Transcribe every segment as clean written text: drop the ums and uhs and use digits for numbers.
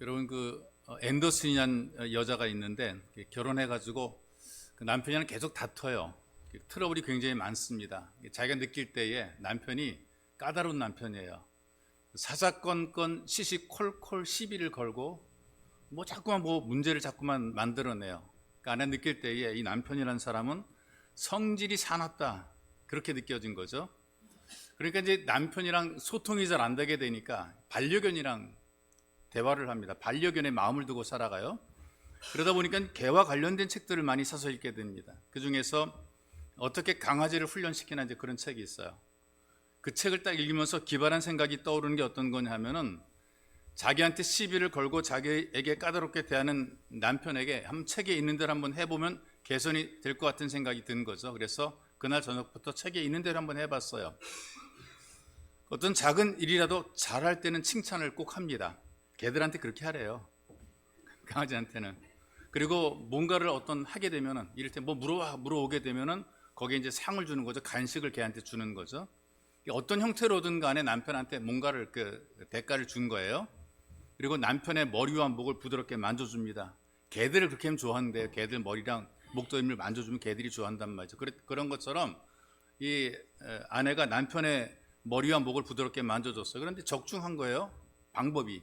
여러분 앤더슨이라는 여자가 있는데 결혼해가지고 그 남편이랑 계속 다퉈요. 트러블이 굉장히 많습니다. 자기가 느낄 때에 남편이 까다로운 남편이에요. 사사건건 시시콜콜 시비를 걸고 자꾸만 문제를 자꾸만 만들어내요. 그러니까 아내 느낄 때에 이 남편이라는 사람은 성질이 사납다 그렇게 느껴진 거죠. 그러니까 이제 남편이랑 소통이 잘 안 되게 되니까 반려견이랑 대화를 합니다. 반려견의 마음을 두고 살아가요. 그러다 보니까 개와 관련된 책들을 많이 사서 읽게 됩니다. 그 중에서 어떻게 강아지를 훈련시키나 이제 그런 책이 있어요. 그 책을 딱 읽으면서 기발한 생각이 떠오르는 게 어떤 거냐 하면은 자기한테 시비를 걸고 자기에게 까다롭게 대하는 남편에게 한번 책에 있는 대로 한번 해보면 개선이 될 것 같은 생각이 든 거죠. 그래서 그날 저녁부터 책에 있는 대로 한번 해봤어요. 어떤 작은 일이라도 잘할 때는 칭찬을 꼭 합니다. 개들한테 그렇게 하래요. 강아지한테는. 그리고 뭔가를 하게 되면은 이를테면 물어오게 되면은 거기에 이제 상을 주는 거죠. 간식을 개한테 주는 거죠. 어떤 형태로든 간에 남편한테 뭔가를 대가를 준 거예요. 그리고 남편의 머리와 목을 부드럽게 만져줍니다. 개들을 그렇게 하면 좋아하는데요. 개들 머리랑 목도림을 만져주면 개들이 좋아한단 말이죠. 그런 것처럼 이 아내가 남편의 머리와 목을 부드럽게 만져줬어요. 그런데 적중한 거예요. 방법이.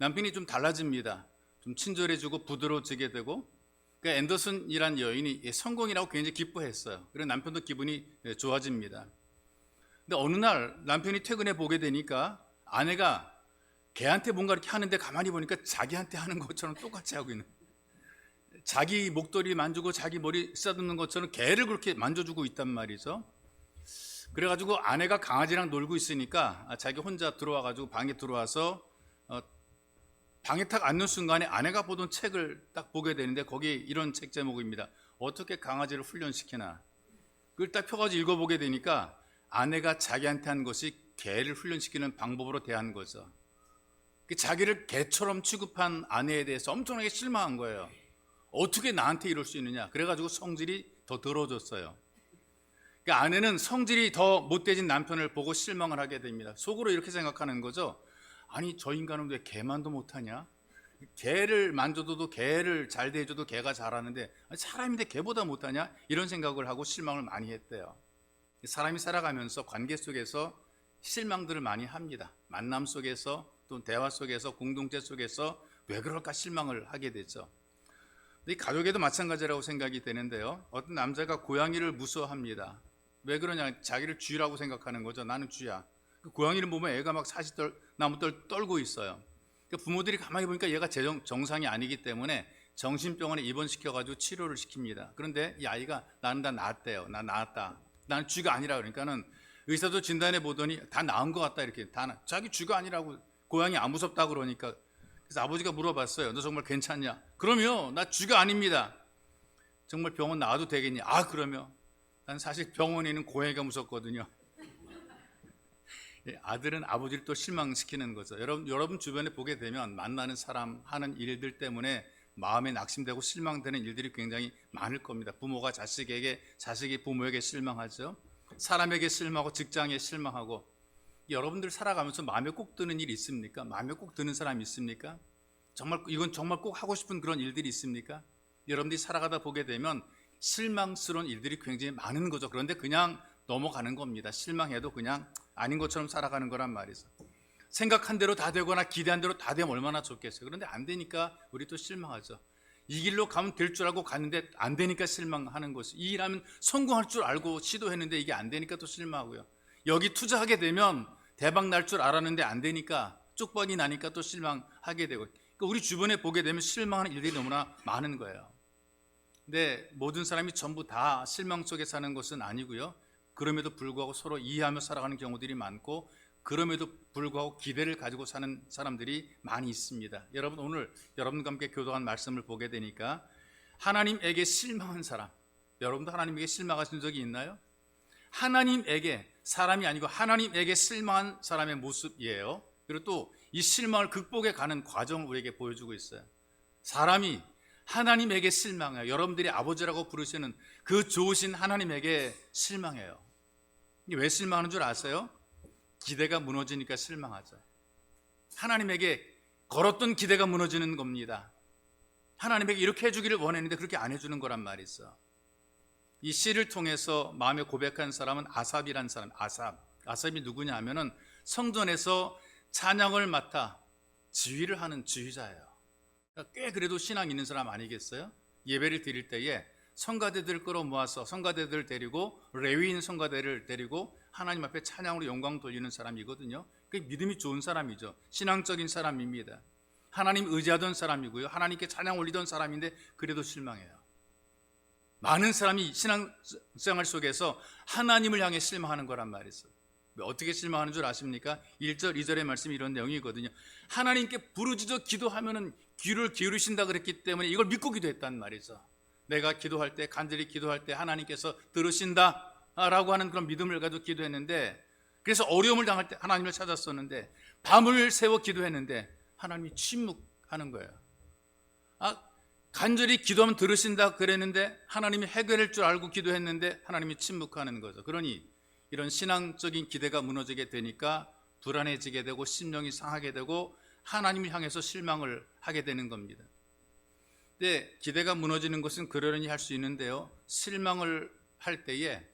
남편이 좀 달라집니다. 좀 친절해지고 부드러워지게 되고, 그러니까 앤더슨이란 여인이 성공이라고 굉장히 기뻐했어요. 그리고 남편도 기분이 좋아집니다. 근데 어느 날 남편이 퇴근해 보게 되니까 아내가 걔한테 뭔가 이렇게 하는데 가만히 보니까 자기한테 하는 것처럼 똑같이 하고 있는, 자기 목도리 만지고 자기 머리 쓰다듬는 것처럼 걔를 그렇게 만져주고 있단 말이죠. 그래가지고 아내가 강아지랑 놀고 있으니까 자기 혼자 들어와가지고 방에 들어와서 방에 탁 앉는 순간에 아내가 보던 책을 딱 보게 되는데 거기에 이런 책 제목입니다. 어떻게 강아지를 훈련시키나. 그걸 딱 펴가지고 읽어보게 되니까 아내가 자기한테 한 것이 개를 훈련시키는 방법으로 대한 거죠. 자기를 개처럼 취급한 아내에 대해서 엄청나게 실망한 거예요. 어떻게 나한테 이럴 수 있느냐. 그래가지고 성질이 더 더러워졌어요. 그러니까 아내는 성질이 더 못돼진 남편을 보고 실망을 하게 됩니다. 속으로 이렇게 생각하는 거죠. 아니 저 인간은 왜 개만도 못하냐? 개를 만져도 개를 잘 대해줘도 개가 잘하는데 사람인데 개보다 못하냐? 이런 생각을 하고 실망을 많이 했대요. 사람이 살아가면서 관계 속에서 실망들을 많이 합니다. 만남 속에서 또 대화 속에서 공동체 속에서 왜 그럴까 실망을 하게 되죠. 이 가족에도 마찬가지라고 생각이 되는데요. 어떤 남자가 고양이를 무서워합니다. 왜 그러냐? 자기를 쥐라고 생각하는 거죠. 나는 쥐야. 그 고양이를 보면 애가 막 나무떨 떨고 있어요. 그러니까 부모들이 가만히 보니까 얘가 정상이 아니기 때문에 정신병원에 입원시켜가지고 치료를 시킵니다. 그런데 이 아이가 나는 다 나았대요. 나 나았다. 나는 쥐가 아니라 그러니까는 의사도 진단해 보더니 다 나은 것 같다 이렇게 자기 쥐가 아니라고 고양이 안 무섭다 그러니까 그래서 아버지가 물어봤어요. 너 정말 괜찮냐? 그러면 나 쥐가 아닙니다. 정말 병원 나와도 되겠냐? 그러면 난 사실 병원에 있는 고양이가 무섭거든요. 아들은 아버지를 또 실망시키는 거죠. 여러분 주변에 보게 되면 만나는 사람 하는 일들 때문에 마음에 낙심되고 실망되는 일들이 굉장히 많을 겁니다. 부모가 자식에게, 자식이 부모에게 실망하죠. 사람에게 실망하고 직장에 실망하고. 여러분들 살아가면서 마음에 꼭 드는 일 있습니까? 마음에 꼭 드는 사람 있습니까? 이건 정말 꼭 하고 싶은 그런 일들이 있습니까? 여러분들이 살아가다 보게 되면 실망스러운 일들이 굉장히 많은 거죠. 그런데 그냥 넘어가는 겁니다. 실망해도 그냥 아닌 것처럼 살아가는 거란 말이죠. 생각한 대로 다 되거나 기대한 대로 다 되면 얼마나 좋겠어요. 그런데 안 되니까 우리 또 실망하죠. 이 길로 가면 될 줄 알고 갔는데 안 되니까 실망하는 것이. 이 일하면 성공할 줄 알고 시도했는데 이게 안 되니까 또 실망하고요. 여기 투자하게 되면 대박 날 줄 알았는데 안 되니까 쪽박이 나니까 또 실망하게 되고. 그러니까 우리 주변에 보게 되면 실망하는 일들이 너무나 많은 거예요. 근데 모든 사람이 전부 다 실망 속에 사는 것은 아니고요. 그럼에도 불구하고 서로 이해하며 살아가는 경우들이 많고 그럼에도 불구하고 기대를 가지고 사는 사람들이 많이 있습니다. 여러분 오늘 여러분과 함께 교도한 말씀을 보게 되니까 하나님에게 실망한 사람, 여러분도 하나님에게 실망하신 적이 있나요? 하나님에게, 사람이 아니고 하나님에게 실망한 사람의 모습이에요. 그리고 또 이 실망을 극복해 가는 과정을 우리에게 보여주고 있어요. 사람이 하나님에게 실망해요. 여러분들이 아버지라고 부르시는 그 좋으신 하나님에게 실망해요. 왜 실망하는 줄 아세요? 기대가 무너지니까 실망하죠. 하나님에게 걸었던 기대가 무너지는 겁니다. 하나님에게 이렇게 해주기를 원했는데 그렇게 안 해주는 거란 말이죠. 이 시를 통해서 마음에 고백한 사람은 아삽이란 사람. 아삽이 누구냐 하면은 성전에서 찬양을 맡아 지휘를 하는 지휘자예요. 그러니까 꽤 그래도 신앙 있는 사람 아니겠어요? 예배를 드릴 때에 성가대들을 끌어모아서 성가대들을 데리고 레위인 성가대를 데리고 하나님 앞에 찬양으로 영광 돌리는 사람이거든요. 그 믿음이 좋은 사람이죠. 신앙적인 사람입니다. 하나님 의지하던 사람이고요. 하나님께 찬양 올리던 사람인데 그래도 실망해요. 많은 사람이 신앙생활 속에서 하나님을 향해 실망하는 거란 말이죠. 어떻게 실망하는 줄 아십니까? 1절, 2절의 말씀이 이런 내용이거든요. 하나님께 부르짖어 기도하면은 귀를 기울이신다 그랬기 때문에 이걸 믿고 기도했단 말이죠. 내가 기도할 때, 간절히 기도할 때 하나님께서 들으신다 라고 하는 그런 믿음을 가지고 기도했는데, 그래서 어려움을 당할 때 하나님을 찾았었는데, 밤을 새워 기도했는데 하나님이 침묵하는 거예요. 간절히 기도하면 들으신다 그랬는데 하나님이 해결할 줄 알고 기도했는데 하나님이 침묵하는 거죠. 그러니 이런 신앙적인 기대가 무너지게 되니까 불안해지게 되고 심령이 상하게 되고 하나님을 향해서 실망을 하게 되는 겁니다. 근데 기대가 무너지는 것은 그러려니 할 수 있는데요, 실망을 할 때에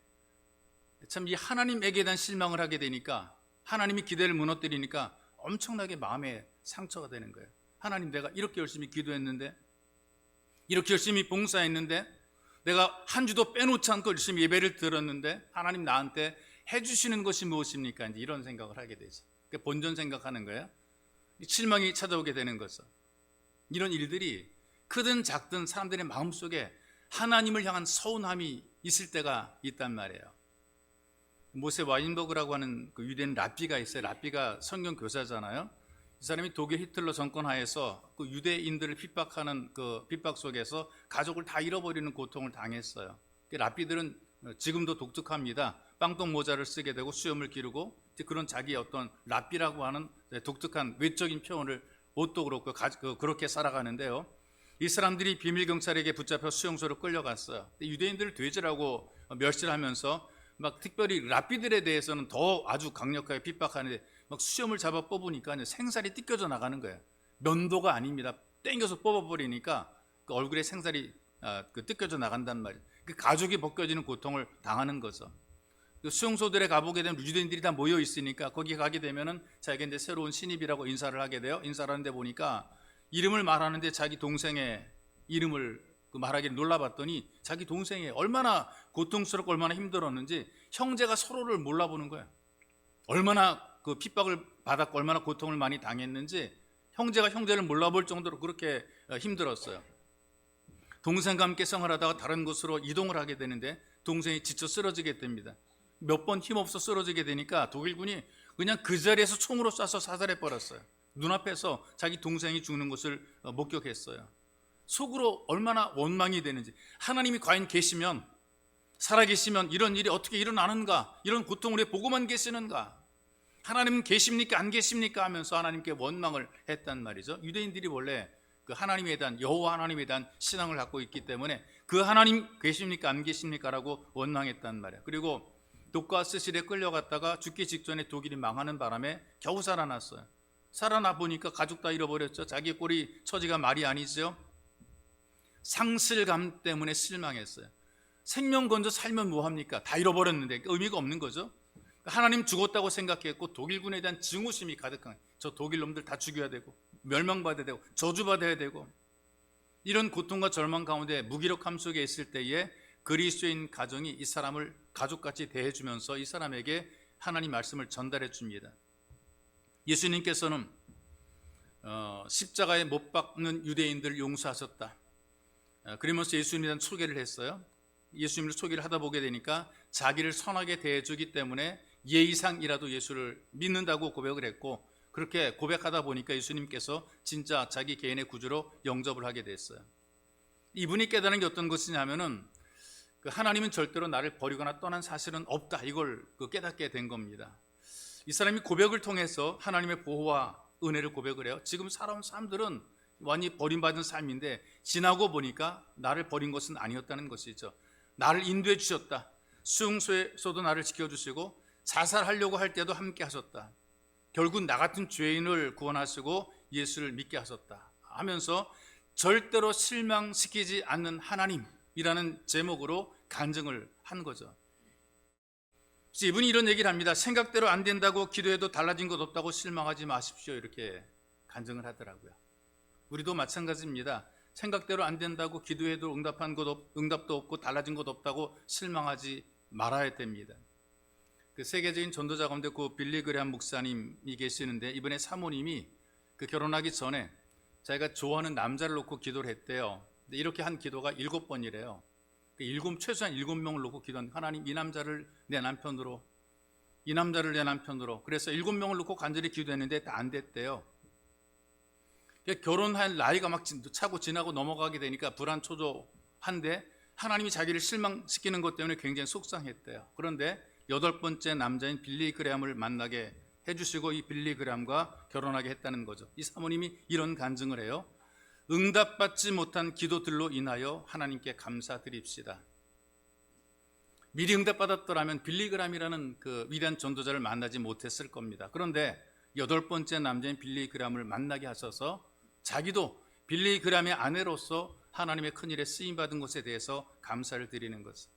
참 이 하나님에게 대한 실망을 하게 되니까, 하나님이 기대를 무너뜨리니까 엄청나게 마음에 상처가 되는 거예요. 하나님, 내가 이렇게 열심히 기도했는데, 이렇게 열심히 봉사했는데, 내가 한 주도 빼놓지 않고 열심히 예배를 드렸는데 하나님 나한테 해주시는 것이 무엇입니까? 이제 이런 생각을 하게 되죠. 그러니까 본전 생각하는 거예요. 실망이 찾아오게 되는 거죠. 이런 일들이 크든 작든 사람들의 마음속에 하나님을 향한 서운함이 있을 때가 있단 말이에요. 모세 와인버그라고 하는 그 유대인 랍비가 있어요. 랍비가 성경 교사잖아요. 이 사람이 독일 히틀러 정권 하에서 그 유대인들을 핍박하는 그 핍박 속에서 가족을 다 잃어버리는 고통을 당했어요. 랍비들은 지금도 독특합니다. 빵떡 모자를 쓰게 되고 수염을 기르고 그런 자기의 어떤 랍비라고 하는 독특한 외적인 표현을, 옷도 그렇고 그렇게 살아가는데요. 이 사람들이 비밀 경찰에게 붙잡혀 수용소로 끌려갔어요. 유대인들을 돼지라고 멸시하면서 막 특별히 랍비들에 대해서는 더 아주 강력하게 핍박하는데 막 수염을 잡아 뽑으니까 생살이 뜯겨져 나가는 거예요. 면도가 아닙니다. 땡겨서 뽑아버리니까 그 얼굴에 생살이 뜯겨져 나간단 말이에요. 그 가죽이 벗겨지는 고통을 당하는 거죠. 그 수용소들에 가보게 되면 유대인들이 다 모여 있으니까 거기 가게 되면은 자기가 이제 새로운 신입이라고 인사를 하게 돼요. 인사를 하는데 보니까 이름을 말하는데 자기 동생의 이름을 말하기를 놀라봤더니 자기 동생이 얼마나 고통스럽고 얼마나 힘들었는지 형제가 서로를 몰라보는 거예요. 얼마나 그 핍박을 받았고 얼마나 고통을 많이 당했는지 형제가 형제를 몰라볼 정도로 그렇게 힘들었어요. 동생과 함께 생활하다가 다른 곳으로 이동을 하게 되는데 동생이 지쳐 쓰러지게 됩니다. 몇 번 힘없어 쓰러지게 되니까 독일군이 그냥 그 자리에서 총으로 쏴서 사살해 버렸어요. 눈앞에서 자기 동생이 죽는 것을 목격했어요. 속으로 얼마나 원망이 되는지, 하나님이 과연 계시면, 살아계시면 이런 일이 어떻게 일어나는가, 이런 고통을 왜 보고만 계시는가, 하나님 계십니까 안 계십니까 하면서 하나님께 원망을 했단 말이죠. 유대인들이 원래 그 하나님에 대한, 여호와 하나님에 대한 신앙을 갖고 있기 때문에 그 하나님 계십니까 안 계십니까 라고 원망했단 말이에요. 그리고 독가스실에 끌려갔다가 죽기 직전에 독일이 망하는 바람에 겨우 살아났어요. 살아나 보니까 가족 다 잃어버렸죠. 자기 꼴이 처지가 말이 아니죠. 상실감 때문에 실망했어요. 생명 건져 살면 뭐합니까? 다 잃어버렸는데 의미가 없는 거죠. 하나님 죽었다고 생각했고 독일군에 대한 증오심이 가득한, 저 독일 놈들 다 죽여야 되고 멸망받아야 되고 저주받아야 되고, 이런 고통과 절망 가운데 무기력함 속에 있을 때에 그리스도인 가정이 이 사람을 가족같이 대해주면서 이 사람에게 하나님 말씀을 전달해 줍니다. 예수님께서는 십자가에 못 박는 유대인들을 용서하셨다. 그러면서 예수님에 대한 소개를 했어요. 예수님을 소개를 하다 보게 되니까 자기를 선하게 대해주기 때문에 예의상이라도 예수를 믿는다고 고백을 했고, 그렇게 고백하다 보니까 예수님께서 진짜 자기 개인의 구주로 영접을 하게 됐어요. 이분이 깨달은 게 어떤 것이냐면은 하나님은 절대로 나를 버리거나 떠난 사실은 없다, 이걸 깨닫게 된 겁니다. 이 사람이 고백을 통해서 하나님의 보호와 은혜를 고백을 해요. 지금 살아온 사람들은 완전히 버림받은 삶인데 지나고 보니까 나를 버린 것은 아니었다는 것이죠. 나를 인도해 주셨다. 수용소에서도 나를 지켜주시고 자살하려고 할 때도 함께 하셨다. 결국 나 같은 죄인을 구원하시고 예수를 믿게 하셨다 하면서 절대로 실망시키지 않는 하나님이라는 제목으로 간증을 한 거죠. 그래서 이분이 이런 얘기를 합니다. 생각대로 안 된다고 기도해도 달라진 것 없다고 실망하지 마십시오. 이렇게 간증을 하더라고요. 우리도 마찬가지입니다. 생각대로 안 된다고 기도해도 응답도 없고 달라진 것 없다고 실망하지 말아야 됩니다. 그 세계적인 전도자 가운데 그 빌리 그레함 목사님이 계시는데 이번에 사모님이 그 결혼하기 전에 자기가 좋아하는 남자를 놓고 기도를 했대요. 근데 이렇게 한 기도가 7번이래요. 최소한 7명을 놓고 기도한 하나님 이 남자를 내 남편으로, 이 남자를 내 남편으로. 그래서 7명을 놓고 간절히 기도했는데 다 안 됐대요. 결혼할 나이가 막 차고 지나고 넘어가게 되니까 불안초조한데 하나님이 자기를 실망시키는 것 때문에 굉장히 속상했대요. 그런데 8번째 남자인 빌리 그레함을 만나게 해주시고 이 빌리 그레함과 결혼하게 했다는 거죠. 이 사모님이 이런 간증을 해요. 응답받지 못한 기도들로 인하여 하나님께 감사드립시다. 미리 응답받았더라면 빌리 그레함이라는 그 위대한 전도자를 만나지 못했을 겁니다. 그런데 8번째 남자인 빌리 그레함을 만나게 하셔서 자기도 빌리 그레함의 아내로서 하나님의 큰일에 쓰임받은 것에 대해서 감사를 드리는 것을.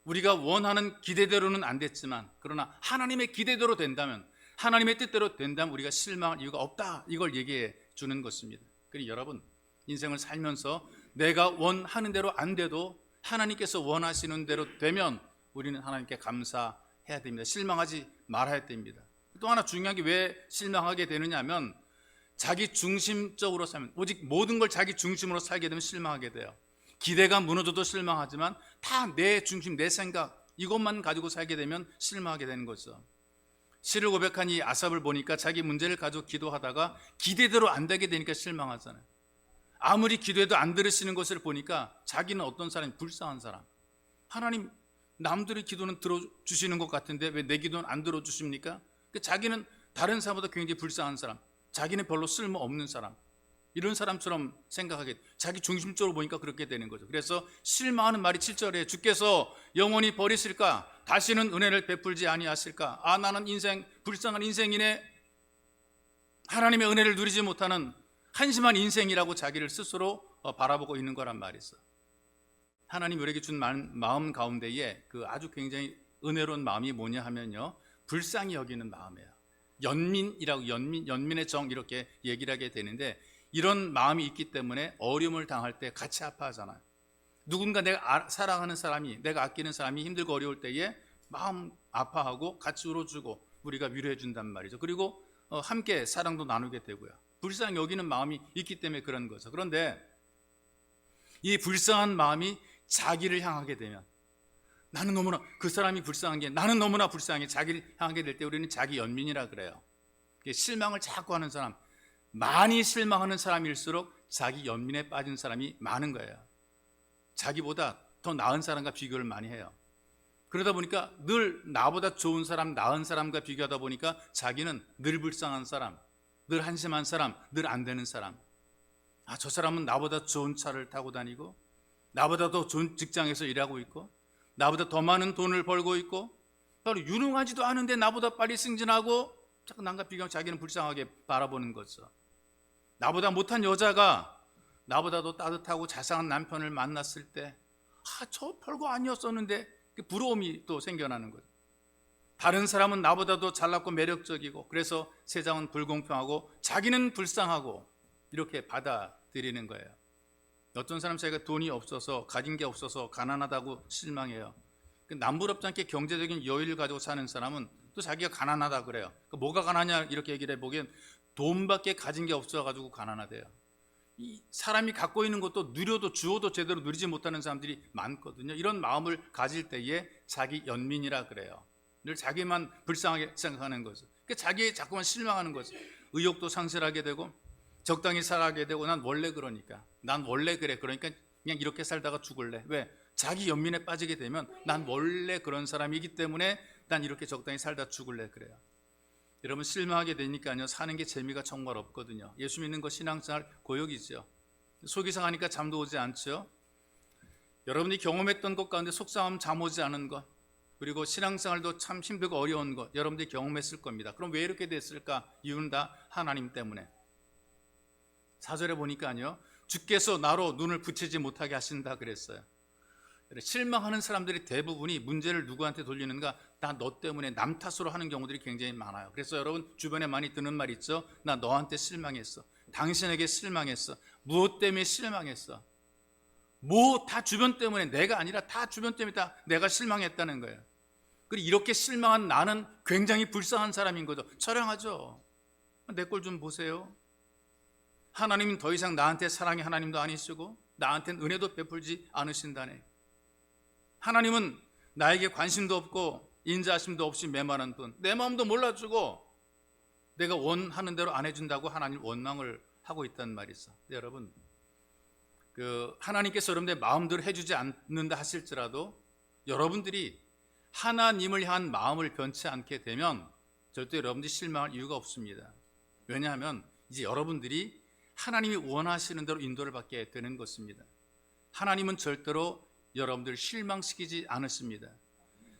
우리가 원하는 기대대로는 안 됐지만 그러나 하나님의 기대대로 된다면, 하나님의 뜻대로 된다면 우리가 실망할 이유가 없다, 이걸 얘기해 주는 것입니다. 그러니 여러분, 인생을 살면서 내가 원하는 대로 안 돼도 하나님께서 원하시는 대로 되면 우리는 하나님께 감사해야 됩니다. 실망하지 말아야 됩니다. 또 하나 중요한 게 왜 실망하게 되느냐 하면 자기 중심적으로 살면, 오직 모든 걸 자기 중심으로 살게 되면 실망하게 돼요. 기대가 무너져도 실망하지만 다 내 중심, 내 생각 이것만 가지고 살게 되면 실망하게 되는 거죠. 시를 고백한 이 아삽을 보니까 자기 문제를 가지고 기도하다가 기대대로 안 되게 되니까 실망하잖아요. 아무리 기도해도 안 들으시는 것을 보니까 자기는 어떤 사람이 불쌍한 사람. 하나님, 남들의 기도는 들어주시는 것 같은데 왜 내 기도는 안 들어주십니까? 자기는 다른 사람보다 굉장히 불쌍한 사람, 자기는 별로 쓸모없는 사람, 이런 사람처럼 생각하게, 자기 중심적으로 보니까 그렇게 되는 거죠. 그래서 실망하는 말이 7절에 주께서 영원히 버리실까? 다시는 은혜를 베풀지 아니하실까? 아, 나는 불쌍한 인생이네. 하나님의 은혜를 누리지 못하는 한심한 인생이라고 자기를 스스로 바라보고 있는 거란 말이죠. 하나님 우리에게 준 마음 가운데에 그 아주 굉장히 은혜로운 마음이 뭐냐 하면요, 불쌍히 여기는 마음이에요. 연민이라고, 연민의 정 이렇게 얘기를 하게 되는데, 이런 마음이 있기 때문에 어려움을 당할 때 같이 아파하잖아요. 누군가 내가 사랑하는 사람이, 내가 아끼는 사람이 힘들고 어려울 때에 마음 아파하고 같이 울어주고 우리가 위로해 준단 말이죠. 그리고 함께 사랑도 나누게 되고요. 불쌍히 여기는 마음이 있기 때문에 그런 거죠. 그런데 이 불쌍한 마음이 자기를 향하게 되면, 나는 너무나, 그 사람이 불쌍한 게 나는 너무나 불쌍해 자기를 향하게 될 때 우리는 자기 연민이라 그래요. 실망을 자꾸 하는 사람, 많이 실망하는 사람일수록 자기 연민에 빠진 사람이 많은 거예요. 자기보다 더 나은 사람과 비교를 많이 해요. 그러다 보니까 늘 나보다 좋은 사람, 나은 사람과 비교하다 보니까 자기는 늘 불쌍한 사람, 늘 한심한 사람, 늘 안 되는 사람. 아, 저 사람은 나보다 좋은 차를 타고 다니고, 나보다 더 좋은 직장에서 일하고 있고, 나보다 더 많은 돈을 벌고 있고, 바로 유능하지도 않은데 나보다 빨리 승진하고, 자꾸 남과 비교하면 자기는 불쌍하게 바라보는 거죠. 나보다 못한 여자가 나보다 더 따뜻하고 자상한 남편을 만났을 때, 아, 저 별거 아니었었는데, 부러움이 또 생겨나는 거죠. 다른 사람은 나보다 더 잘났고 매력적이고, 그래서 세상은 불공평하고 자기는 불쌍하고, 이렇게 받아들이는 거예요. 어떤 사람 자기가 돈이 없어서, 가진 게 없어서 가난하다고 실망해요. 남부럽지 않게 경제적인 여유를 가지고 사는 사람은 또 자기가 가난하다 그래요. 뭐가 가난하냐 이렇게 얘기를 해보기엔 돈밖에 가진 게 없어가지고 가난하대요. 이 사람이 갖고 있는 것도 누려도 주어도 제대로 누리지 못하는 사람들이 많거든요. 이런 마음을 가질 때에 자기 연민이라 그래요. 늘 자기만 불쌍하게 생각하는 거죠. 자기에 자꾸만 실망하는 거죠. 의욕도 상실하게 되고, 적당히 살아가게 되고, 난 원래 그러니까, 난 원래 그래, 그러니까 그냥 이렇게 살다가 죽을래. 왜? 자기 연민에 빠지게 되면 난 원래 그런 사람이기 때문에 난 이렇게 적당히 살다 죽을래, 그래요. 여러분, 실망하게 되니까요, 사는 게 재미가 정말 없거든요. 예수 믿는 거 신앙생활 고역이죠. 속이 상하니까 잠도 오지 않죠. 여러분이 경험했던 것 가운데 속상함, 잠 오지 않은 것, 그리고 신앙생활도 참 힘들고 어려운 것 여러분들이 경험했을 겁니다. 그럼 왜 이렇게 됐을까? 이유는 다 하나님 때문에. 4절에 보니까요, 주께서 나로 눈을 붙이지 못하게 하신다 그랬어요. 실망하는 사람들이 대부분이 문제를 누구한테 돌리는가? 다 너 때문에 남 탓으로 하는 경우들이 굉장히 많아요. 그래서 여러분 주변에 많이 듣는 말 있죠? 나 너한테 실망했어. 당신에게 실망했어. 무엇 때문에 실망했어? 뭐 다 주변 때문에, 내가 아니라 다 주변 때문에 다 내가 실망했다는 거예요. 그리고 이렇게 실망한 나는 굉장히 불쌍한 사람인 거죠. 처량하죠. 내 꼴 좀 보세요. 하나님은 더 이상 나한테 사랑의 하나님도 아니시고 나한테는 은혜도 베풀지 않으신다네. 하나님은 나에게 관심도 없고 인자하심도 없이 메마른 분, 내 마음도 몰라주고 내가 원하는 대로 안 해준다고 하나님 원망을 하고 있단 말이 있어. 여러분, 하나님께서 여러분의 마음대로 해주지 않는다 하실지라도 여러분들이 하나님을 향한 마음을 변치 않게 되면 절대 여러분들이 실망할 이유가 없습니다. 왜냐하면 이제 여러분들이 하나님이 원하시는 대로 인도를 받게 되는 것입니다. 하나님은 절대로 여러분들 실망시키지 않으십니다.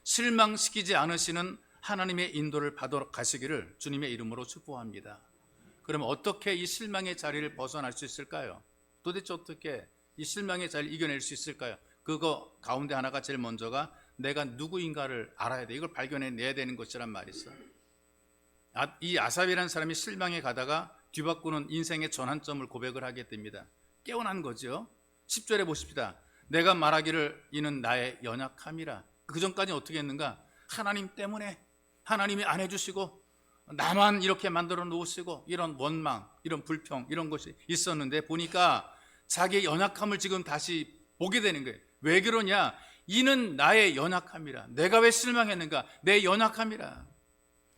실망시키지 않으시는 하나님의 인도를 받아 가시기를 주님의 이름으로 축복합니다. 그럼 어떻게 이 실망의 자리를 벗어날 수 있을까요? 도대체 어떻게 이 실망의 자리를 이겨낼 수 있을까요? 그거 가운데 하나가 제일 먼저가 내가 누구인가를 알아야 돼. 이걸 발견해내야 되는 것이란 말이 있어. 이 아삽이라는 사람이 실망에 가다가 뒤바꾸는 인생의 전환점을 고백을 하게 됩니다. 깨어난 거죠. 10절에 보십시다. 내가 말하기를 이는 나의 연약함이라. 그 전까지 어떻게 했는가? 하나님 때문에 하나님이 안 해주시고 나만 이렇게 만들어 놓으시고 이런 원망, 이런 불평, 이런 것이 있었는데 보니까 자기의 연약함을 지금 다시 보게 되는 거예요. 왜 그러냐? 이는 나의 연약함이라. 내가 왜 실망했는가? 내 연약함이라.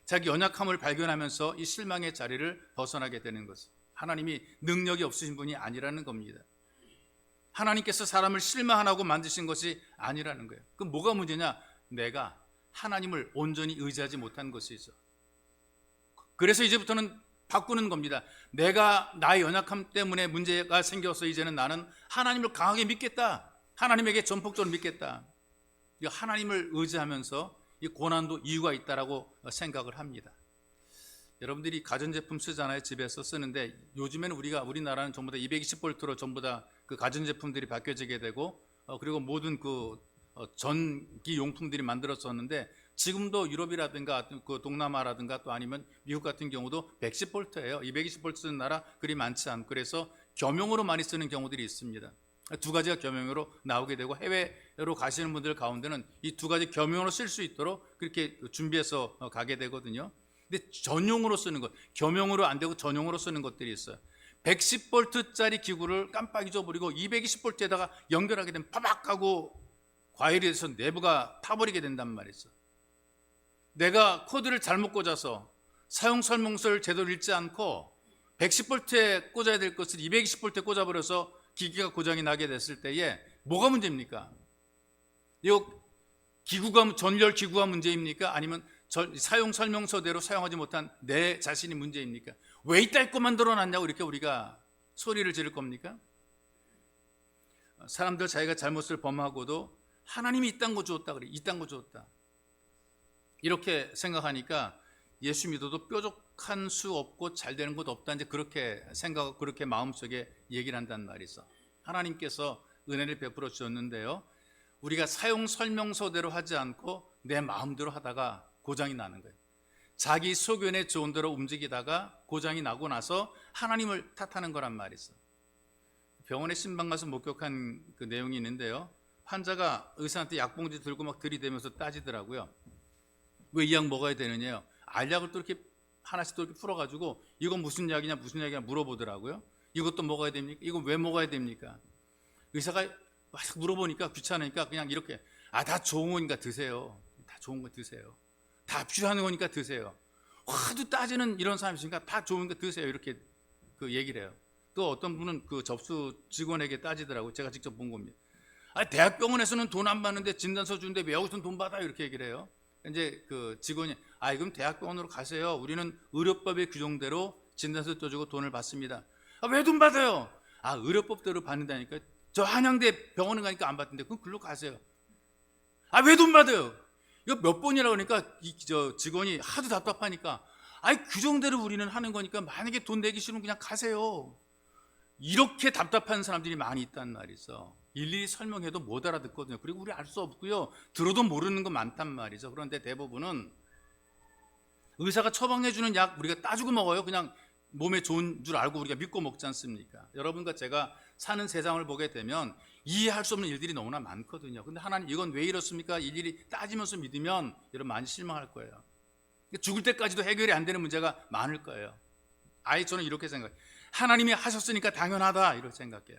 자기 연약함을 발견하면서 이 실망의 자리를 벗어나게 되는 것은 하나님이 능력이 없으신 분이 아니라는 겁니다. 하나님께서 사람을 실망 안 하고 만드신 것이 아니라는 거예요. 그럼 뭐가 문제냐? 내가 하나님을 온전히 의지하지 못한 것이죠. 그래서 이제부터는 바꾸는 겁니다. 내가 나의 연약함 때문에 문제가 생겨서 이제는 나는 하나님을 강하게 믿겠다. 하나님에게 전폭적으로 믿겠다. 하나님을 의지하면서 이 고난도 이유가 있다라고 생각을 합니다. 여러분들이 가전제품 쓰잖아요. 집에서 쓰는데 요즘에는 우리나라는 전부 다 220V로 전부 다 그 가전제품들이 바뀌어지게 되고 그리고 모든 전기 용품들이 만들어졌는데 지금도 유럽이라든가 그 동남아라든가 또 아니면 미국 같은 경우도 110V예요. 220V 쓰는 나라 그리 많지 않고 그래서 겸용으로 많이 쓰는 경우들이 있습니다. 두 가지가 겸용으로 나오게 되고 해외로 가시는 분들 가운데는 이 두 가지 겸용으로 쓸 수 있도록 그렇게 준비해서 가게 되거든요. 근데 전용으로 쓰는 것, 겸용으로 안 되고 전용으로 쓰는 것들이 있어요. 110V짜리 기구를 깜빡 잊어버리고 220V에다가 연결하게 되면 파박 하고 과열이 돼서 내부가 타버리게 된단 말이죠. 내가 코드를 잘못 꽂아서 사용 설명서를 제대로 읽지 않고 110V에 꽂아야 될 것을 220V에 꽂아버려서 기기가 고장이 나게 됐을 때에 뭐가 문제입니까? 이거 전열 기구가 문제입니까? 아니면 사용 설명서대로 사용하지 못한 내 자신이 문제입니까? 왜 이따 거 만들어놨냐고 이렇게 우리가 소리를 지를 겁니까? 사람들 자기가 잘못을 범하고도 하나님이 이딴 거 주었다 그래. 이딴 거 주었다. 이렇게 생각하니까 예수 믿어도 뾰족한 수 없고 잘 되는 것 없다. 이제 그렇게 생각하고 그렇게 마음속에 얘기를 한단 말이 있어. 하나님께서 은혜를 베풀어 주셨는데요. 우리가 사용 설명서대로 하지 않고 내 마음대로 하다가 고장이 나는 거예요. 자기 소견에 좋은 대로 움직이다가 고장이 나고 나서 하나님을 탓하는 거란 말이 있어. 병원에 신방 가서 목격한 그 내용이 있는데요. 환자가 의사한테 약봉지 들고 막 들이대면서 따지더라고요. 왜 이 약 먹어야 되느냐요? 알약을 또 이렇게 하나씩 또 이렇게 풀어가지고 이건 무슨 약이냐 물어보더라고요. 이것도 먹어야 됩니까? 이건 왜 먹어야 됩니까? 의사가 막 물어보니까 귀찮으니까 그냥 이렇게 다 좋은 거니까 드세요. 다 좋은 거 드세요. 다 필요한 거니까 드세요. 하도 따지는 이런 사람이 있으니까 다 좋은 거 드세요. 이렇게 그 얘기를 해요. 또 어떤 분은 그 접수 직원에게 따지더라고요. 제가 직접 본 겁니다. 대학병원에서는 돈 안 받는데 진단서 주는데 왜 여기서는 돈 받아요? 이렇게 얘기를 해요. 이제 그 직원이 그럼 대학병원으로 가세요. 우리는 의료법의 규정대로 진단서 떠주고 돈을 받습니다. 왜 돈 받아요? 의료법대로 받는다니까. 저 한양대 병원에 가니까 안 받던데 그럼 글로 가세요. 왜 돈 받아요? 이거 몇 번이라고 그러니까 저 직원이 하도 답답하니까 규정대로 우리는 하는 거니까 만약에 돈 내기 싫으면 그냥 가세요. 이렇게 답답한 사람들이 많이 있단 말이죠. 일일이 설명해도 못 알아듣거든요. 그리고 우리 알 수 없고요. 들어도 모르는 거 많단 말이죠. 그런데 대부분은 의사가 처방해주는 약 우리가 따주고 먹어요. 그냥 몸에 좋은 줄 알고 우리가 믿고 먹지 않습니까? 여러분과 제가 사는 세상을 보게 되면 이해할 수 없는 일들이 너무나 많거든요. 근데 하나님 이건 왜 이렇습니까? 일일이 따지면서 믿으면 여러분 많이 실망할 거예요. 죽을 때까지도 해결이 안 되는 문제가 많을 거예요. 아예 저는 이렇게 생각해요. 하나님이 하셨으니까 당연하다 이렇게 생각해요.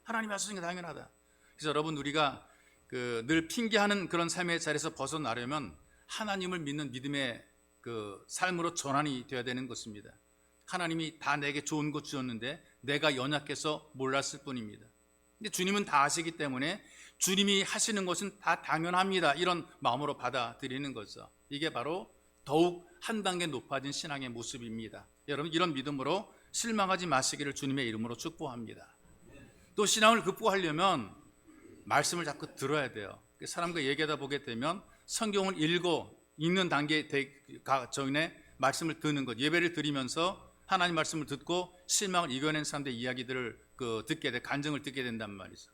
하나님이 하셨으니까 당연하다. 그래서 여러분 우리가 늘 핑계하는 그런 삶의 자리에서 벗어나려면 하나님을 믿는 믿음의 삶으로 전환이 되어야 되는 것입니다. 하나님이 다 내게 좋은 것 주었는데 내가 연약해서 몰랐을 뿐입니다. 근데 주님은 다 아시기 때문에 주님이 하시는 것은 다 당연합니다. 이런 마음으로 받아들이는 거죠. 이게 바로 더욱 한 단계 높아진 신앙의 모습입니다. 여러분 이런 믿음으로 실망하지 마시기를 주님의 이름으로 축복합니다. 또 신앙을 극복하려면 말씀을 자꾸 들어야 돼요. 사람과 얘기하다 보게 되면 성경을 읽는 단계 전에 말씀을 듣는 것, 예배를 드리면서 하나님 말씀을 듣고 실망을 이겨낸 사람들의 이야기들을 간증을 듣게 된단 말이죠.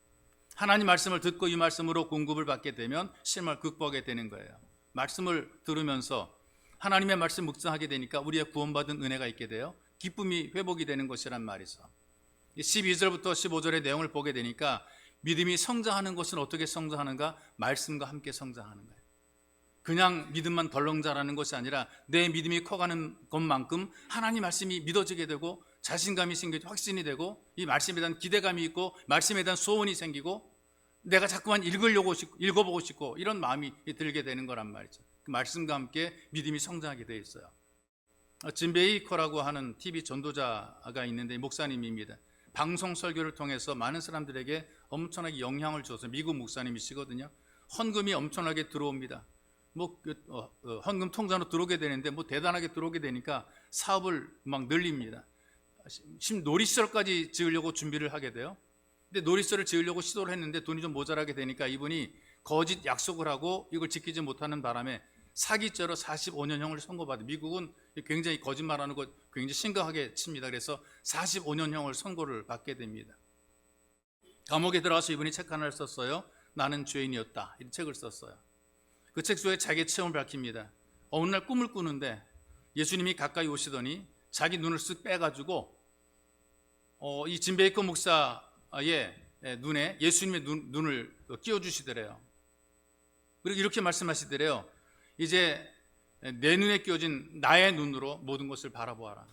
하나님 말씀을 듣고 이 말씀으로 공급을 받게 되면 실망을 극복하게 되는 거예요. 말씀을 들으면서 하나님의 말씀 묵상하게 되니까 우리의 구원받은 은혜가 있게 돼요. 기쁨이 회복이 되는 것이란 말이죠. 12절부터 15절의 내용을 보게 되니까 믿음이 성장하는 것은 어떻게 성장하는가? 말씀과 함께 성장하는 거예요. 그냥 믿음만 덜렁 자라는 것이 아니라 내 믿음이 커가는 것만큼 하나님 말씀이 믿어지게 되고 자신감이 생기고 확신이 되고 이 말씀에 대한 기대감이 있고 말씀에 대한 소원이 생기고 내가 자꾸만 읽어보고 싶고 이런 마음이 들게 되는 거란 말이죠. 그 말씀과 함께 믿음이 성장하게 되어 있어요. 짐 베이커라고 하는 TV 전도자가 있는데 목사님입니다. 방송 설교를 통해서 많은 사람들에게 엄청나게 영향을 줘서 미국 목사님이시거든요. 헌금이 엄청나게 들어옵니다. 헌금 통장으로 들어오게 되는데 대단하게 들어오게 되니까 사업을 막 늘립니다. 놀이시설까지 지으려고 준비를 하게 돼요. 근데 놀이시설을 지으려고 시도를 했는데 돈이 좀 모자라게 되니까 이분이 거짓 약속을 하고 이걸 지키지 못하는 바람에 사기죄로 45년형을 선고받아요. 미국은 굉장히 거짓말하는 거 굉장히 심각하게 칩니다. 그래서 45년형을 선고를 받게 됩니다. 감옥에 들어가서 이분이 책 하나를 썼어요. 나는 죄인이었다. 이 책을 썼어요. 그 책 속에 자기의 체험을 밝힙니다. 어느 날 꿈을 꾸는데 예수님이 가까이 오시더니 자기 눈을 쓱 빼가지고 이 짐 베이커 목사의 눈에 예수님의 눈을 끼워주시더래요. 그리고 이렇게 말씀하시더래요. 이제 내 눈에 끼워진 나의 눈으로 모든 것을 바라보아라.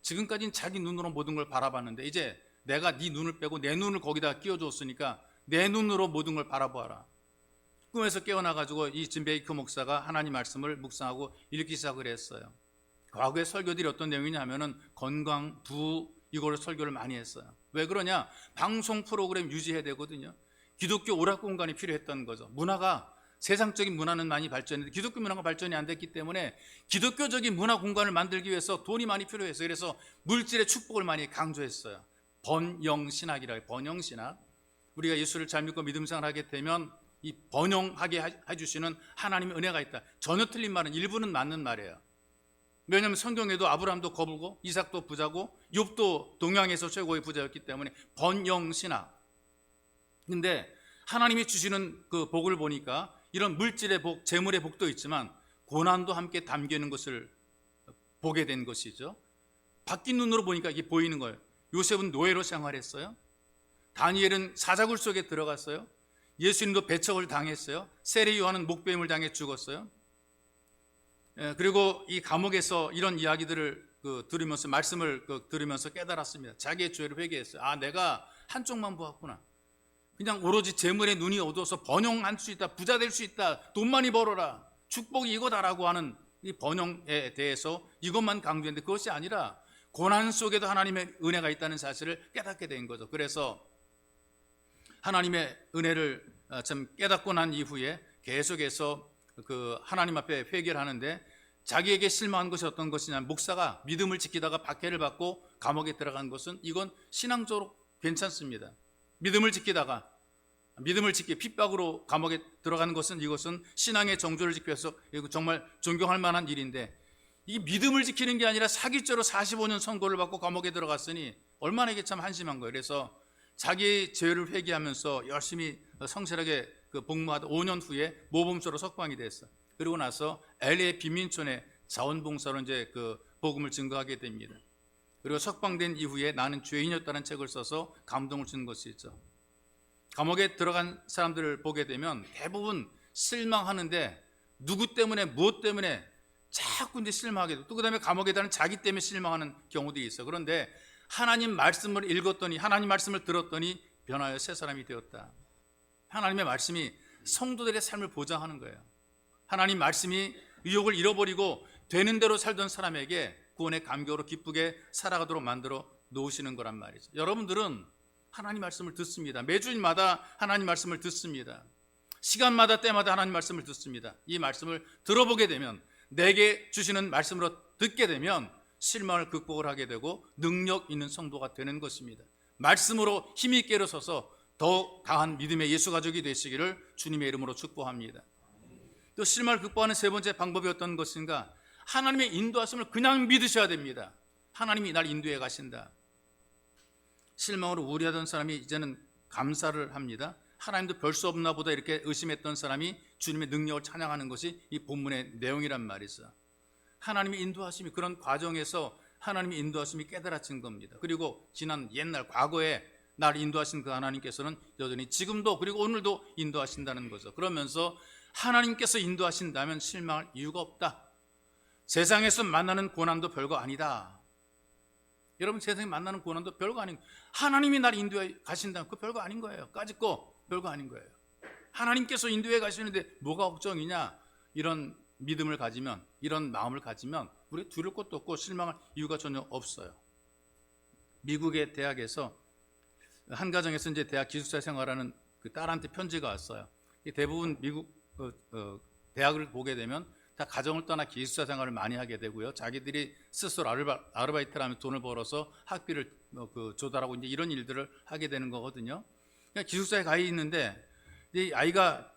지금까지는 자기 눈으로 모든 걸 바라봤는데 이제 내가 네 눈을 빼고 내 눈을 거기다 끼워줬으니까 내 눈으로 모든 걸 바라보아라. 꿈에서 깨어나가지고 이 짐 베이커 목사가 하나님 말씀을 묵상하고 읽기 시작을 했어요. 과거의 설교들이 어떤 내용이냐 하면은 건강, 부 이걸 설교를 많이 했어요. 왜 그러냐? 방송 프로그램 유지해야 되거든요. 기독교 오락 공간이 필요했던 거죠. 문화가 세상적인 문화는 많이 발전했는데 기독교 문화가 발전이 안 됐기 때문에 기독교적인 문화 공간을 만들기 위해서 돈이 많이 필요했어요. 그래서 물질의 축복을 많이 강조했어요. 번영신학이라고 해요. 번영신학. 우리가 예수를 잘 믿고 믿음 생활을 하게 되면 이 번영하게 해주시는 하나님의 은혜가 있다. 전혀 틀린 말은 일부는 맞는 말이에요. 왜냐하면 성경에도 아브라함도 거부고 이삭도 부자고 욥도 동양에서 최고의 부자였기 때문에 번영신학. 근데 하나님이 주시는 그 복을 보니까 이런 물질의 복, 재물의 복도 있지만 고난도 함께 담겨 있는 것을 보게 된 것이죠. 바뀐 눈으로 보니까 이게 보이는 거예요. 요셉은 노예로 생활했어요. 다니엘은 사자굴 속에 들어갔어요. 예수님도 배척을 당했어요. 세례 요한은 목배임을 당해 죽었어요. 그리고 이 감옥에서 이런 이야기들을 들으면서 말씀을 들으면서 깨달았습니다. 자기의 죄를 회개했어요. 아, 내가 한쪽만 보았구나. 그냥 오로지 재물에 눈이 어두워서 번영할 수 있다, 부자 될 수 있다, 돈 많이 벌어라, 축복이 이거다라고 하는 이 번영에 대해서 이것만 강조했는데 그것이 아니라 고난 속에도 하나님의 은혜가 있다는 사실을 깨닫게 된 거죠. 그래서 하나님의 은혜를 참 깨닫고 난 이후에 계속해서 하나님 앞에 회개를 하는데 자기에게 실망한 것이 어떤 것이냐, 목사가 믿음을 지키다가 박해를 받고 감옥에 들어간 것은 이건 신앙적으로 괜찮습니다. 믿음을 지키 핍박으로 감옥에 들어가는 것은 이것은 신앙의 정조를 지키기 위해서 정말 존경할 만한 일인데 이 믿음을 지키는 게 아니라 사기죄로 45년 선고를 받고 감옥에 들어갔으니 얼마나 이게 참 한심한 거예요. 그래서 자기 죄를 회개하면서 열심히 성실하게 그 복무하다 5년 후에 모범수로 석방이 됐어. 그리고 나서 LA 빈민촌에 자원봉사로 이제 그 복음을 증거하게 됩니다. 그리고 석방된 이후에 나는 죄인이었다는 책을 써서 감동을 주는 것이 있죠. 감옥에 들어간 사람들을 보게 되면 대부분 실망하는데 누구 때문에 무엇 때문에 자꾸 이제 실망하게 되고 또 그다음에 감옥에 들어가는 자기 때문에 실망하는 경우도 있어. 그런데 하나님 말씀을 읽었더니 하나님 말씀을 들었더니 변하여 새 사람이 되었다. 하나님의 말씀이 성도들의 삶을 보장하는 거예요. 하나님 말씀이 유혹을 잃어버리고 되는 대로 살던 사람에게 구원의 감격으로 기쁘게 살아가도록 만들어 놓으시는 거란 말이죠. 여러분들은 하나님 말씀을 듣습니다. 매주일마다 하나님 말씀을 듣습니다. 시간마다 때마다 하나님 말씀을 듣습니다. 이 말씀을 들어보게 되면 내게 주시는 말씀으로 듣게 되면 실망을 극복을 하게 되고 능력 있는 성도가 되는 것입니다. 말씀으로 힘있게 일어서서 더욱 강한 믿음의 예수 가족이 되시기를 주님의 이름으로 축복합니다. 또 실망을 극복하는 세 번째 방법이 어떤 것인가? 하나님의 인도하심을 그냥 믿으셔야 됩니다. 하나님이 날 인도해 가신다. 실망으로 우려하던 사람이 이제는 감사를 합니다. 하나님도 별 수 없나 보다 이렇게 의심했던 사람이 주님의 능력을 찬양하는 것이 이 본문의 내용이란 말이죠. 하나님의 인도하심이 그런 과정에서 하나님의 인도하심이 깨달아진 겁니다. 그리고 지난 옛날 과거에 날 인도하신 그 하나님께서는 여전히 지금도 그리고 오늘도 인도하신다는 거죠. 그러면서 하나님께서 인도하신다면 실망할 이유가 없다. 세상에서 만나는 고난도 별거 아니다. 여러분 세상에 만나는 고난도 별거 아닌 하나님이 날 인도해 가신다면 그 별거 아닌 거예요. 까짓거 별거 아닌 거예요. 하나님께서 인도해 가시는데 뭐가 걱정이냐? 이런 믿음을 가지면 이런 마음을 가지면 우리 두려울 것도 없고 실망할 이유가 전혀 없어요. 미국의 대학에서 한 가정에서 이제 대학 기숙사 생활하는 그 딸한테 편지가 왔어요. 대부분 미국 대학을 보게 되면 다 가정을 떠나 기숙사 생활을 많이 하게 되고요. 자기들이 스스로 아르바이트를 하면서 돈을 벌어서 학비를 조달하고 이제 이런 일들을 하게 되는 거거든요. 그러니까 기숙사에 가 있는데 이 아이가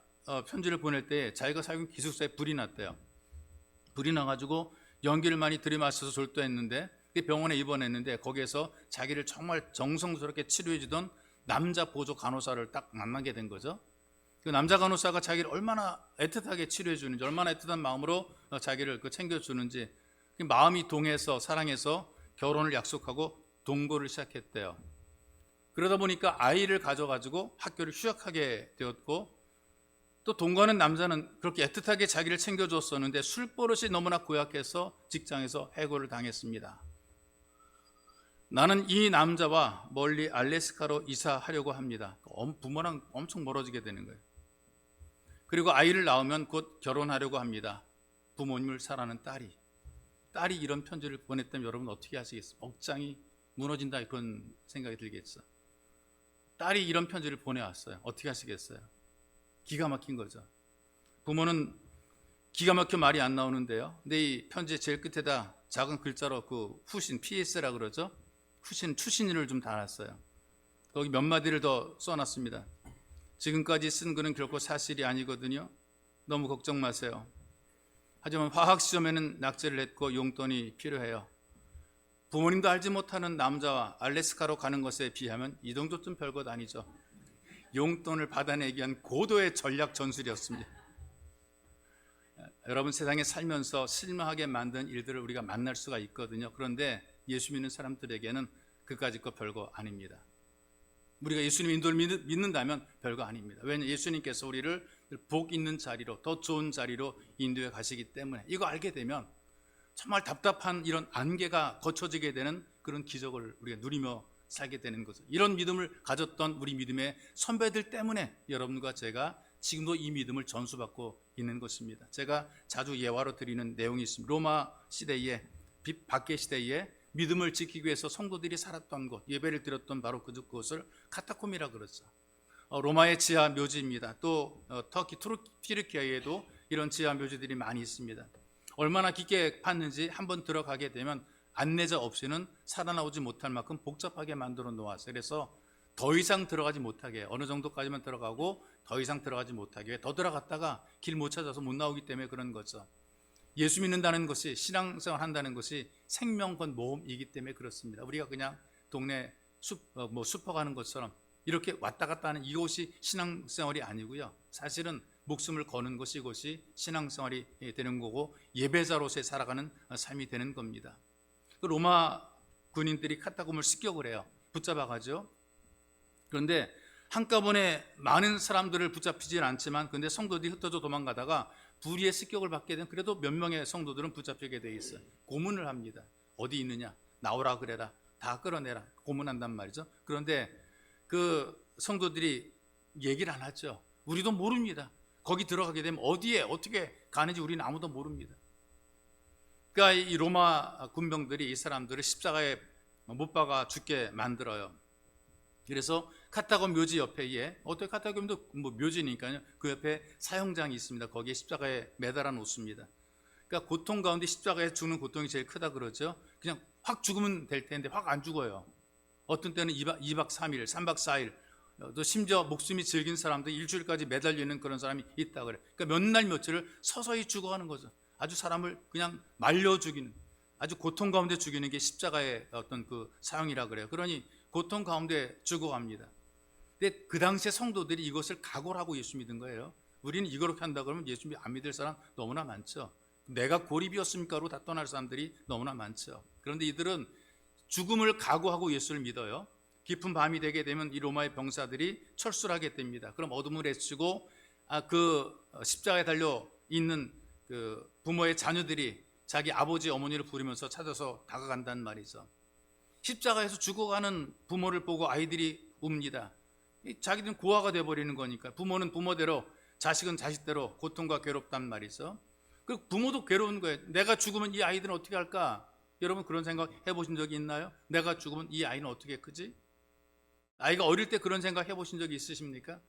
편지를 보낼 때 자기가 살고 있는 기숙사에 불이 났대요. 불이 나가지고 연기를 많이 들이마셔서 졸도했는데 병원에 입원했는데 거기에서 자기를 정말 정성스럽게 치료해주던 남자 보조 간호사를 딱 만나게 된 거죠. 그 남자 간호사가 자기를 얼마나 애틋하게 치료해 주는지, 얼마나 애틋한 마음으로 자기를 챙겨주는지 마음이 동해서 사랑해서 결혼을 약속하고 동거를 시작했대요. 그러다 보니까 아이를 가져가지고 학교를 휴학하게 되었고 또 동거하는 남자는 그렇게 애틋하게 자기를 챙겨줬었는데 술버릇이 너무나 고약해서 직장에서 해고를 당했습니다. 나는 이 남자와 멀리 알래스카로 이사하려고 합니다. 부모랑 엄청 멀어지게 되는 거예요. 그리고 아이를 낳으면 곧 결혼하려고 합니다. 부모님을 사랑하는 딸이 이런 편지를 보냈다면 여러분 어떻게 하시겠어요? 억장이 무너진다 그런 생각이 들겠죠. 딸이 이런 편지를 보내왔어요. 어떻게 하시겠어요? 기가 막힌 거죠. 부모는 기가 막혀 말이 안 나오는데요. 근데 이 편지의 제일 끝에다 작은 글자로 그 후신, PS라 그러죠. 후신, 추신을 좀 달았어요. 거기 몇 마디를 더 써놨습니다. 지금까지 쓴 글은 결코 사실이 아니거든요. 너무 걱정 마세요. 하지만 화학시험에는 낙제를 했고 용돈이 필요해요. 부모님도 알지 못하는 남자와 알래스카로 가는 것에 비하면 이 정도쯤 별것 아니죠. 용돈을 받아내기 위한 고도의 전략 전술이었습니다. 여러분 세상에 살면서 실망하게 만든 일들을 우리가 만날 수가 있거든요. 그런데 예수 믿는 사람들에게는 그까짓 거 별거 아닙니다. 우리가 예수님 인도를 믿는다면 별거 아닙니다. 왜냐하면 예수님께서 우리를 복 있는 자리로 더 좋은 자리로 인도해 가시기 때문에 이거 알게 되면 정말 답답한 이런 안개가 거쳐지게 되는 그런 기적을 우리가 누리며 살게 되는 거죠. 이런 믿음을 가졌던 우리 믿음의 선배들 때문에 여러분과 제가 지금도 이 믿음을 전수받고 있는 것입니다. 제가 자주 예화로 드리는 내용이 있습니다. 로마 시대에 빛 밖의 시대에 믿음을 지키기 위해서 성도들이 살았던 곳, 예배를 드렸던 바로 그곳을 카타콤이라 그러죠. 로마의 지하 묘지입니다. 또 터키 튀르키예에도 이런 지하 묘지들이 많이 있습니다. 얼마나 깊게 팠는지 한번 들어가게 되면 안내자 없이는 살아나오지 못할 만큼 복잡하게 만들어 놓았어요. 그래서 더 이상 들어가지 못하게, 어느 정도까지만 들어가고 더 이상 들어가지 못하게, 더 들어갔다가 길 못 찾아서 못 나오기 때문에 그런 거죠. 예수 믿는다는 것이, 신앙생활 한다는 것이 생명권 모험이기 때문에 그렇습니다. 우리가 그냥 동네 슈퍼 가는 것처럼 이렇게 왔다 갔다 하는 이것이 신앙생활이 아니고요. 사실은 목숨을 거는 것이 이것이 신앙생활이 되는 거고 예배자로서의 살아가는 삶이 되는 겁니다. 로마 군인들이 카타콤을 습격을 해요. 붙잡아가죠. 그런데 한꺼번에 많은 사람들을 붙잡히지는 않지만 근데 성도들이 흩어져 도망가다가 불의의 습격을 받게 된 그래도 몇 명의 성도들은 붙잡히게 돼 있어요. 고문을 합니다. 어디 있느냐? 나오라 그래라. 다 끌어내라. 고문한단 말이죠. 그런데 그 성도들이 얘기를 안 하죠. 우리도 모릅니다. 거기 들어가게 되면 어디에 어떻게 가는지 우리는 아무도 모릅니다. 그러니까 이 로마 군병들이 이 사람들을 십자가에 못 박아 죽게 만들어요. 그래서 카타콤 묘지 옆에 어떻게 카타콤도 묘지니까요. 그 옆에 사형장이 있습니다. 거기에 십자가에 매달아 놓습니다. 그러니까 고통 가운데 십자가에 죽는 고통이 제일 크다 그러죠. 그냥 확 죽으면 될 텐데 확 안 죽어요. 어떤 때는 2박 3일, 3박 4일, 또 심지어 목숨이 질긴 사람도 일주일까지 매달리는 그런 사람이 있다 그래. 그러니까 몇 날 며칠을 서서히 죽어가는 거죠. 아주 사람을 그냥 말려 죽이는, 아주 고통 가운데 죽이는 게 십자가의 어떤 그 사형이라 그래요. 그러니 고통 가운데 죽어갑니다. 근데 그 당시에 성도들이 이것을 각오를 하고 예수 믿은 거예요. 우리는 이렇게 한다 그러면 예수 안 믿을 사람 너무나 많죠. 내가 고립이었습니까로 다 떠날 사람들이 너무나 많죠. 그런데 이들은 죽음을 각오하고 예수를 믿어요. 깊은 밤이 되게 되면 이 로마의 병사들이 철수를 하게 됩니다. 그럼 어둠을 헤치고 그 십자가에 달려 있는 그 부모의 자녀들이 자기 아버지 어머니를 부르면서 찾아서 다가간단 말이죠. 십자가에서 죽어가는 부모를 보고 아이들이 웁니다. 자기들은 고아가 돼버리는 거니까 부모는 부모대로 자식은 자식대로 고통과 괴롭단 말이죠. 그 부모도 괴로운 거예요. 내가 죽으면 이 아이들은 어떻게 할까? 여러분 그런 생각 해보신 적이 있나요? 내가 죽으면 이 아이는 어떻게 크지? 아이가 어릴 때 그런 생각 해보신 적이 있으십니까?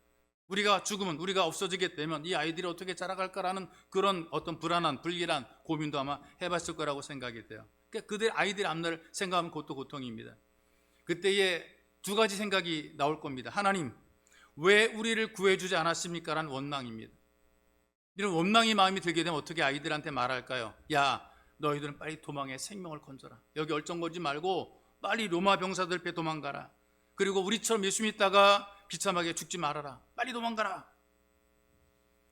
우리가 죽으면, 우리가 없어지게 되면 이 아이들이 어떻게 자라갈까라는 그런 어떤 불안한, 불길한 고민도 아마 해봤을 거라고 생각이 돼요. 그러니까 그들 아이들 앞날을 생각하면 그것도 고통입니다. 그때에 두 가지 생각이 나올 겁니다. 하나님, 왜 우리를 구해주지 않았습니까? 라는 원망입니다. 이런 원망의 마음이 들게 되면 어떻게 아이들한테 말할까요? 야, 너희들은 빨리 도망해 생명을 건져라. 여기 얼쩡거리지 말고 빨리 로마 병사들 앞에 도망가라. 그리고 우리처럼 예수 믿다가 비참하게 죽지 말아라. 빨리 도망가라.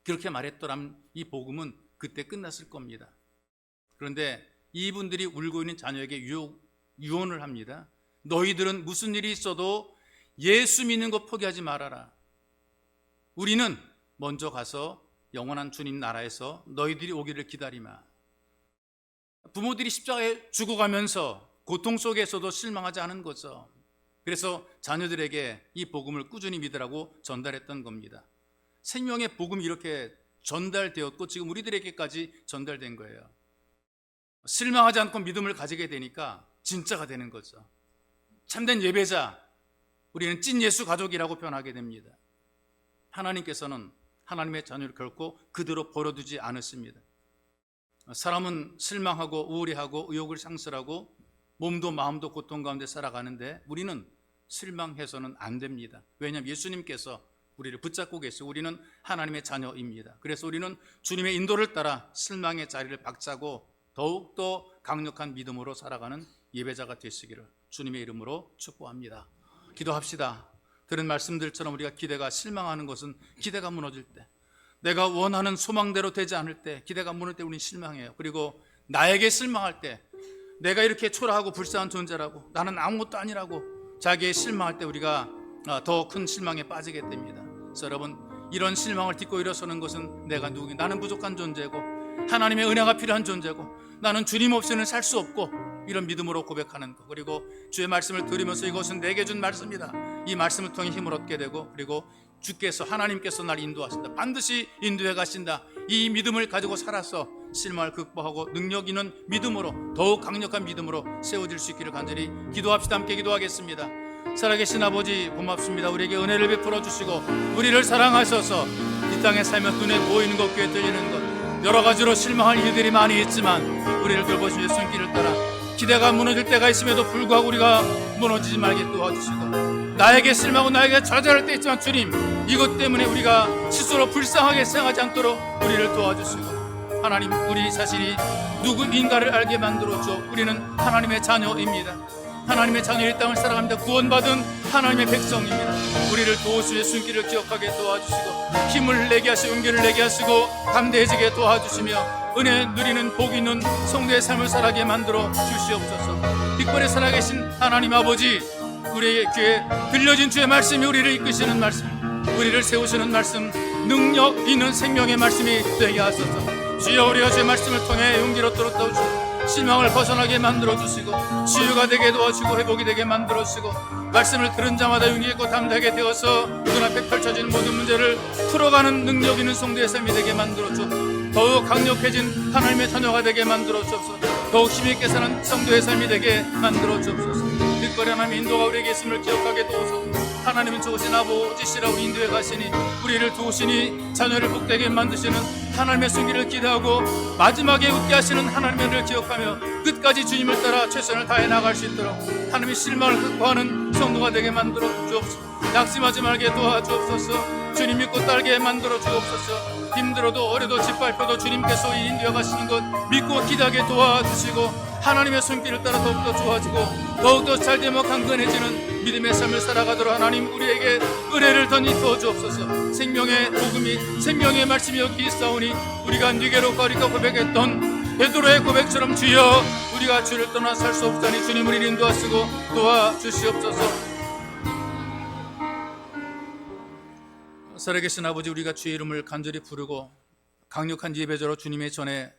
그렇게 말했더라면 이 복음은 그때 끝났을 겁니다. 그런데 이분들이 울고 있는 자녀에게 유언을 합니다. 너희들은 무슨 일이 있어도 예수 믿는 거 포기하지 말아라. 우리는 먼저 가서 영원한 주님 나라에서 너희들이 오기를 기다리마. 부모들이 십자가에 죽어가면서 고통 속에서도 실망하지 않은 거죠. 그래서 자녀들에게 이 복음을 꾸준히 믿으라고 전달했던 겁니다. 생명의 복음이 이렇게 전달되었고 지금 우리들에게까지 전달된 거예요. 실망하지 않고 믿음을 가지게 되니까 진짜가 되는 거죠. 참된 예배자, 우리는 찐 예수 가족이라고 표현하게 됩니다. 하나님께서는 하나님의 자녀를 결코 그대로 버려두지 않으십니다. 사람은 실망하고 우울해하고 의욕을 상실하고 몸도 마음도 고통 가운데 살아가는데 우리는 실망해서는 안 됩니다. 왜냐하면 예수님께서 우리를 붙잡고 계시고 우리는 하나님의 자녀입니다. 그래서 우리는 주님의 인도를 따라 실망의 자리를 박차고 더욱더 강력한 믿음으로 살아가는 예배자가 되시기를 주님의 이름으로 축복합니다. 기도합시다. 들은 말씀들처럼 우리가 기대가 실망하는 것은 기대가 무너질 때, 내가 원하는 소망대로 되지 않을 때, 기대가 무너질 때 우리는 실망해요. 그리고 나에게 실망할 때, 내가 이렇게 초라하고 불쌍한 존재라고, 나는 아무것도 아니라고 자기의 실망할 때 우리가 더 큰 실망에 빠지게 됩니다. 그래서 여러분, 이런 실망을 딛고 일어서는 것은 내가 누구니, 나는 부족한 존재고 하나님의 은혜가 필요한 존재고 나는 주님 없이는 살 수 없고, 이런 믿음으로 고백하는 것, 그리고 주의 말씀을 들으면서 이것은 내게 준 말씀이다, 이 말씀을 통해 힘을 얻게 되고, 그리고 주께서 하나님께서 날 인도하신다, 반드시 인도해 가신다, 이 믿음을 가지고 살아서 실망을 극복하고 능력 있는 믿음으로, 더욱 강력한 믿음으로 세워질 수 있기를 간절히 기도합시다. 함께 기도하겠습니다. 살아계신 아버지 고맙습니다. 우리에게 은혜를 베풀어 주시고 우리를 사랑하셔서 이 땅에 살며 눈에 보이는 것, 귀에 들리는 것, 여러 가지로 실망할 일들이 많이 있지만 우리를 돌보시며 손길을 따라 기대가 무너질 때가 있음에도 불구하고 우리가 무너지지 말게 도와주시고, 나에게 실망하고 나에게 좌절할 때 있지만 주님, 이것 때문에 우리가 스스로 불쌍하게 생각하지 않도록 우리를 도와주시고, 하나님, 우리 자신이 누구인가를 알게 만들어줘. 우리는 하나님의 자녀입니다. 하나님의 자녀의 땅을 살아갑니다. 구원받은 하나님의 백성입니다. 우리를 도우시며 손길을 기억하게 도와주시고 힘을 내게 하시고 용기를 내게 하시고 담대해지게 도와주시며 은혜 누리는 복 있는 성도의 삶을 살아게 만들어 주시옵소서. 특별히 살아계신 하나님 아버지, 우리의 귀에 들려진 주의 말씀이 우리를 이끄시는 말씀, 우리를 세우시는 말씀, 능력 있는 생명의 말씀이 되게 하소서. 주여, 우리가 주의 말씀을 통해 용기를 얻도록 도와주시고 실망을 벗어나게 만들어주시고 치유가 되게 도와주시고 회복이 되게 만들어주시고 말씀을 들은 자마다 용기 있고 담대하게 되어서 눈앞에 펼쳐진 모든 문제를 풀어가는 능력 있는 성도의 삶이 되게 만들어주고 더욱 강력해진 하나님의 자녀가 되게 만들어주옵소서. 더욱 힘있게 사는 성도의 삶이 되게 만들어주옵소서. 특별히 하나님의 인도가 우리에게 있음을 기억하게 도우소서. 하나님은 좋으신 아버지시라 우리 인도에 가시니 우리를 도우시니 자녀를 복되게 만드시는 하나님의 손길을 기대하고 마지막에 웃게 하시는 하나님의 은혜를 기억하며 끝까지 주님을 따라 최선을 다해 나갈 수 있도록 하나님의 실망을 극복하는 성도가 되게 만들어 주옵소서. 낙심하지 말게 도와주옵소서. 주님 믿고 따르게 만들어 주옵소서. 힘들어도 어려도 짓밟혀도 주님께서 이 인도에 가시는 것 믿고 기대하게 도와주시고 하나님의 손길을 따라 더욱더 좋아지고 더욱더 잘되며 강건해지는 믿음의 삶을 살아가도록 하나님 우리에게 은혜를 덧입혀 주옵소서. 생명의 복음이 생명의 말씀이 여기 있사오니 우리가 네게로 가리켜 고백했던 베드로의 고백처럼 주여 우리가 주를 떠나 살 수 없다니 주님 우리를 인도하시고 도와주시옵소서. 살아계신 아버지, 우리가 주의 이름을 간절히 부르고 강력한 예배자로 주님의 전에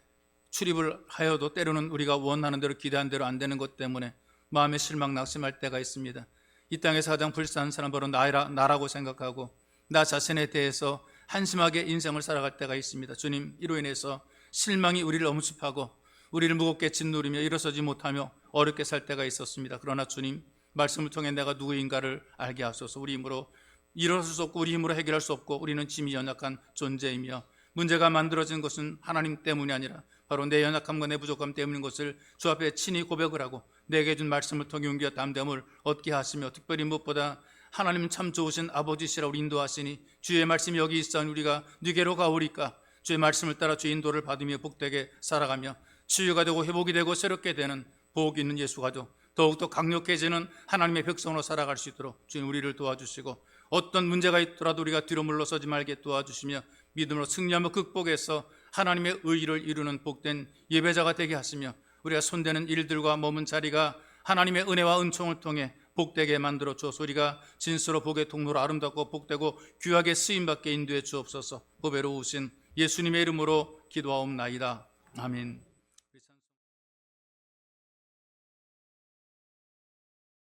출입을 하여도 때로는 우리가 원하는 대로 기대한 대로 안 되는 것 때문에 마음에 실망 낙심할 때가 있습니다. 이 땅에서 가장 불쌍한 사람 바로 나라고 생각하고 나 자신에 대해서 한심하게 인생을 살아갈 때가 있습니다. 주님, 이로 인해서 실망이 우리를 엄습하고 우리를 무겁게 짓누르며 일어서지 못하며 어렵게 살 때가 있었습니다. 그러나 주님, 말씀을 통해 내가 누구인가를 알게 하소서. 우리 힘으로 일어설 수 없고 우리 힘으로 해결할 수 없고 우리는 짐이 연약한 존재이며 문제가 만들어진 것은 하나님 때문이 아니라 바로 내 연약함과 내 부족함 때문인 것을 주 앞에 친히 고백을 하고 내게 준 말씀을 통해 용기와 담대함을 얻게 하시며 특별히 무엇보다 하나님 참 좋으신 아버지시라 우리 인도하시니 주의 말씀이 여기 있사오니 우리가 네게로 가오리까 주의 말씀을 따라 주의 인도를 받으며 복되게 살아가며 치유가 되고 회복이 되고 새롭게 되는 복 있는 예수가도 더욱더 강력해지는 하나님의 백성으로 살아갈 수 있도록 주님 우리를 도와주시고 어떤 문제가 있더라도 우리가 뒤로 물러서지 말게 도와주시며 믿음으로 승리하며 극복해서 하나님의 의의를 이루는 복된 예배자가 되게 하시며 우리가 손대는 일들과 머문 자리가 하나님의 은혜와 은총을 통해 복되게 만들어 주어서 우리가 진수로 복의 통로로 아름답고 복되고 귀하게 쓰임받게 인도해 주옵소서. 보배로우신 예수님의 이름으로 기도하옵나이다. 아멘.